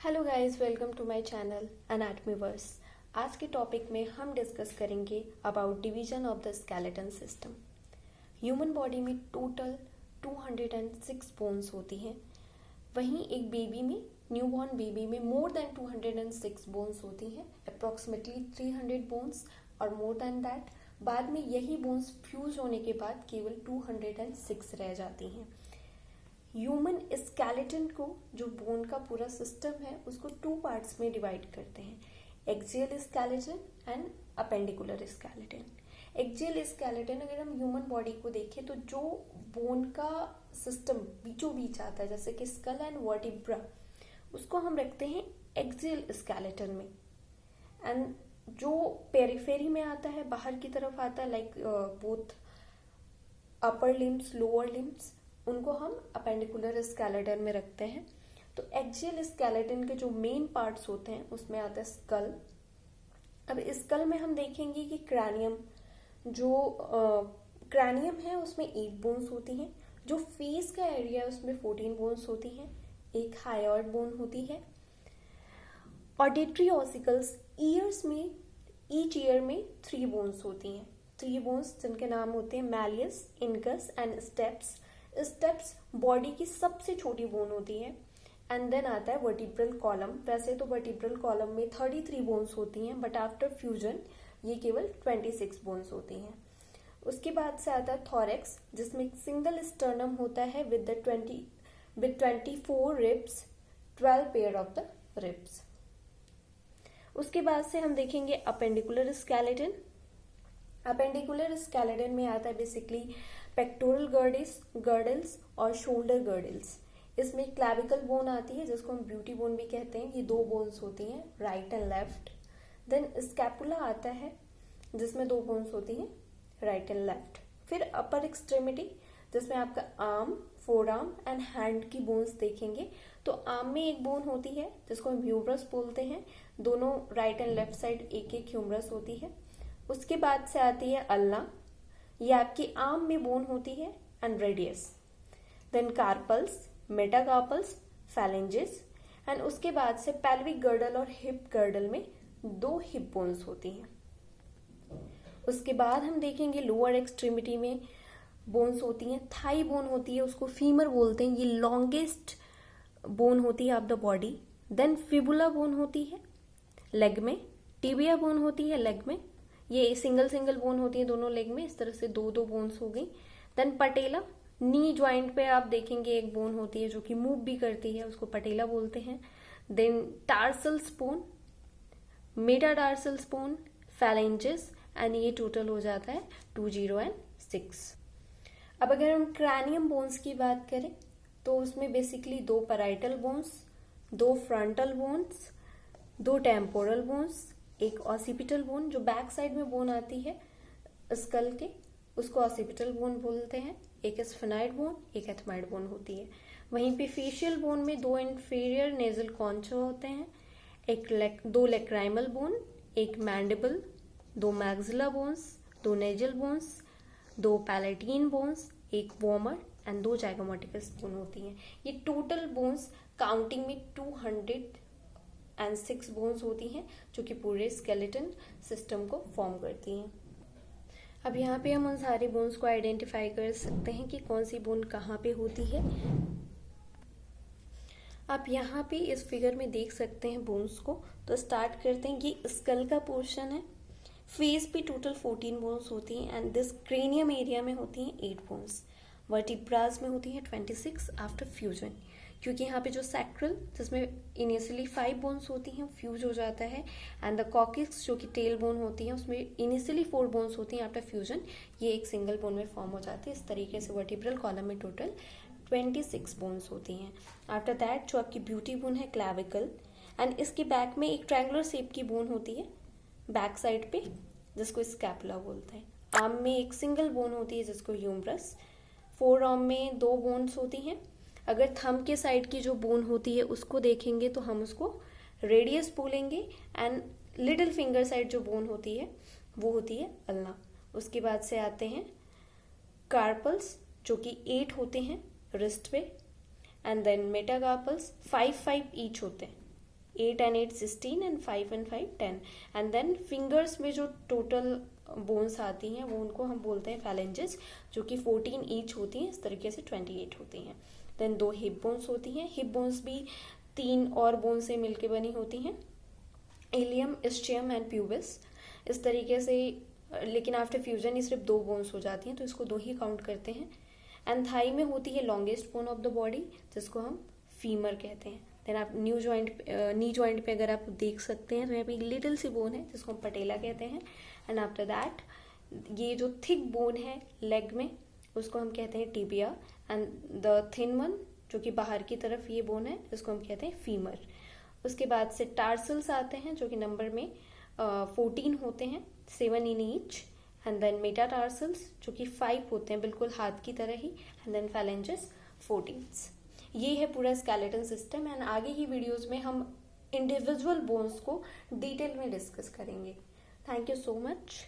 Hello guys, welcome to my channel Anatomyverse. आज के topic में हम डिस्कस करेंगे about division of the skeleton system. Human body में टोटल 206 बोन्स होती हैं। वहीं एक बेबी में, न्यूबॉर्न बेबी में मोर देन 206 बोन्स होती हैं, अप्रॉक्सीमेटली 300 बोन्स और मोर देन दैट। बाद में यही बोन्स फ्यूज होने के बाद केवल 206 रह जाती हैं। ह्यूमन स्केलेटन को, जो बोन का पूरा सिस्टम है, उसको टू पार्ट्स में डिवाइड करते हैं, axial skeleton and appendicular skeleton. Axial skeleton, अगर हम ह्यूमन बॉडी को देखें तो जो बोन का सिस्टम बीचों बीच आता है, जैसे कि स्कल एंड वर्टिब्रा, उसको हम रखते हैं एक्सियल स्केलेटन में। एंड जो पेरिफेरी में आता है, बाहर की तरफ आता है, like both upper limbs, lower limbs, उनको हम अपेंडिकुलर स्केलेटन में रखते हैं। तो एक्सियल स्केलेटन के जो मेन पार्ट्स होते हैं उसमें आता है स्कल। अब स्कल में हम देखेंगे कि क्रैनियम, जो क्रैनियम है उसमें 8 बोन्स होती हैं। जो फेस का एरिया है उसमें 14 बोन्स होती हैं। एक हायोइड बोन होती है। ऑडिटरी ऑसिकल्स, ईयर्स में, ईच ईयर में 3 बोन्स होती हैं। 3 बोन्स जिनके नाम होते हैं malleus, incus and steps. Steps body की सबसे छोटी बोन होती है। एंड देन आता है वर्टिब्रल कॉलम। वैसे तो वर्टिब्रल कॉलम में 33 बोन्स होती हैं, बट आफ्टर फ्यूजन ये केवल 26 बोन्स होती हैं। उसके बाद से आता है थॉरेक्स, जिसमें एक सिंगल स्टर्नम होता है with 24 ribs, 12 pair of the ribs. उसके बाद से हम देखेंगे अपेंडिकुलर स्केलेटन। अपेंडिकुलर स्केलेटन में आता है बेसिकली पेक्टोरल गर्डल्स और शोल्डर गर्डल्स। इसमें क्लैविकल बोन आती है, जिसको हम ब्यूटी बोन भी कहते हैं। ये 2 बोन्स होती हैं, right and left. Then scapula आता है, जिसमें 2 बोन्स होती हैं, राइट एंड लेफ्ट। फिर अपर एक्सट्रीमिटी, जिसमें आपका arm, four arm and hand की बोन्स देखेंगे। तो आर्म में एक बोन होती है जिसको हम ह्यूमरस बोलते हैं। दोनों राइट एंड लेफ्ट साइड एक एक ह्यूमरस होती है। उसके बाद से आती है अल्ना, ये आपकी आर्म में बोन होती है, and radius. Then carpals, metacarpals, phalanges. And उसके बाद से पेल्विक गर्डल और हिप गर्डल में 2 हिप बोन्स होती हैं। उसके बाद हम देखेंगे लोअर एक्सट्रीमिटी में बोन्स होती हैं। थाई बोन होती है, उसको फीमर बोलते हैं, ये लॉन्गेस्ट बोन होती है of the body. Then fibula bone होती है लेग में। टिबिया बोन होती है लेग में, ये सिंगल बोन होती है दोनों लेग में। इस तरह से 2 बोन्स हो गई। देन पटेला, नी ज्वाइंट पे आप देखेंगे एक बोन होती है जो कि मूव भी करती है, उसको पटेला बोलते हैं। Then tarsal bone, metatarsal bone, phalanges, and ये टोटल हो जाता है 20 एंड 6। अब अगर हम क्रैनियम बोन्स की बात करें तो उसमें basically 2 parietal bones, 2 frontal bones, 2 temporal bones, एक ऑसिपिटल बोन, जो बैक साइड में बोन आती है स्कल के, उसको ऑसिपिटल बोन बोलते हैं। एक स्फेनाइड बोन, एक एथमाइड बोन होती है। वहीं पे फेशियल बोन में 2 इंफीरियर नेजल कॉन्चा होते हैं, 2 लेक्राइमल बोन, एक mandible, 2 maxilla bones, 2 nasal bones, 2 palatine bones, एक वॉमर एंड 2 जाइगोमैटिकस बोन होती हैं। ये टोटल बोन्स काउंटिंग में 206 बोन्स होती हैं, जो कि पूरे स्केलेटन सिस्टम को फॉर्म करती हैं। अब यहाँ पे हम उन सारे बोन्स को आइडेंटिफाई कर सकते हैं कि कौन सी बोन कहाँ पे होती है। आप यहाँ पे इस फिगर में देख सकते हैं बोन्स को। तो स्टार्ट करते हैं, ये स्कल का पोर्शन है। फेस पे टोटल 14 बोन्स होती हैं, एंड दिस क्रेनियम एरिया में होती हैं 8 बोन्स। वर्टिब्रास में होती हैं 26 आफ्टर फ्यूजन, क्योंकि यहाँ पे जो सैक्रल, जिसमें इनिशियली 5 बोन्स होती हैं, फ्यूज हो जाता है। एंड द कॉकिक्स, जो कि टेल बोन होती है, उसमें इनिशियली 4 बोन्स होती हैं, आफ्टर फ्यूजन ये एक सिंगल बोन में फॉर्म हो जाती है। इस तरीके से वर्टिब्रल कॉलम में टोटल 26 बोन्स होती हैं। आफ्टर दैट जो आपकी ब्यूटी बोन है, क्लैविकल, एंड इसके बैक में एक ट्रायंगुलर शेप की बोन होती है बैक साइड पे, जिसको स्कैपुला बोलते हैं। आर्म में एक सिंगल बोन होती है, जिसको ह्यूमरस। फोर आर्म में 2 बोन्स होती हैं। अगर थंब के साइड की जो बोन होती है उसको देखेंगे तो हम उसको रेडियस बोलेंगे, एंड लिटिल फिंगर साइड जो बोन होती है वो होती है अल्ना। उसके बाद से आते हैं कार्पल्स, जो कि 8 होते हैं रिस्ट पे, एंड देन मेटाकार्पल्स 5 ईच होते हैं। 8 and 8 16 and 5 and 5 10 and then fingers में जो टोटल बोन्स आती हैं वो उनको हम बोलते हैं फैलेंजेस, जो कि 14 ईच होती हैं, इस तरीके से 28 होती हैं। देन 2 हिप बोन्स होती हैं, हिप बोन्स भी 3 और बोन से मिलके बनी होती हैं, इलियम, इस्चियम एंड प्यूबिस, इस तरीके से, लेकिन आफ्टर फ्यूजन ये सिर्फ 2 बोन्स हो जाती हैं तो इसको 2 ही काउंट करते हैं। एंड थाई में होती है longest bone of the body जिसको हम फीमर कहते हैं। देन आप नी जॉइंट पे अगर आप देख सकते हैं तो यहाँ पे एक लिटिल सी बोन है जिसको हम पटेला कहते हैं। एंड आफ्टर दैट ये जो थिक बोन है लेग में उसको हम कहते हैं tibia, and the thin one जो कि बाहर की तरफ ये बोन है इसको हम कहते हैं फीमर। उसके बाद से टार्सल्स आते हैं जो कि नंबर में 14 होते हैं, 7 in each, and then metatarsals जो कि 5 होते हैं बिल्कुल हाथ की तरह ही, एंड देन फैलेंजेस 14। ये है पूरा स्केलेटन सिस्टम, एंड आगे की वीडियोस में हम इंडिविजुअल बोन्स को डिटेल में डिस्कस करेंगे। Thank you so much.